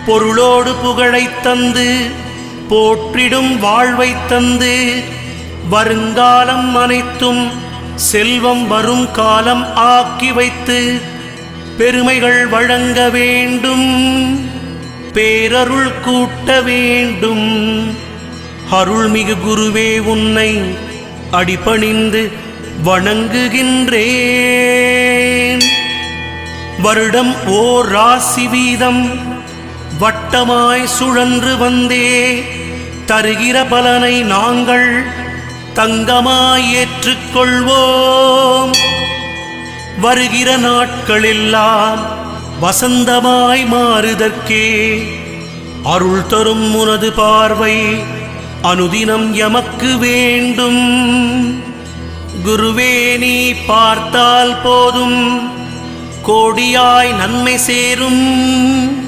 பொருளோடு புகழைத் தந்து போற்றிடும் வாழ்வைத் தந்து வருங்காலம் அனைத்தும் செல்வம் வரும் காலம் ஆக்கி வைத்து பெருமைகள் வழங்க வேண்டும், பேரருள் கூட்ட வேண்டும். அருள்மிகு குருவே, உன்னை அடிபணிந்து வணங்குகின்றேன். வருடம் ஓர் ராசி வீதம் வட்டமாய் சுழன்று வந்தே தருகிற பலனை நாங்கள் தங்கமாய் ஏற்றுக்கொள்வோம். வருகிற நாட்களெல்லாம் வசந்தமாய் மாறுதற்கே அருள் தரும் உனது பார்வை அனுதினம் எமக்கு வேண்டும். குருவே, நீ பார்த்தால் போதும் கோடியாய் நன்மை சேரும்.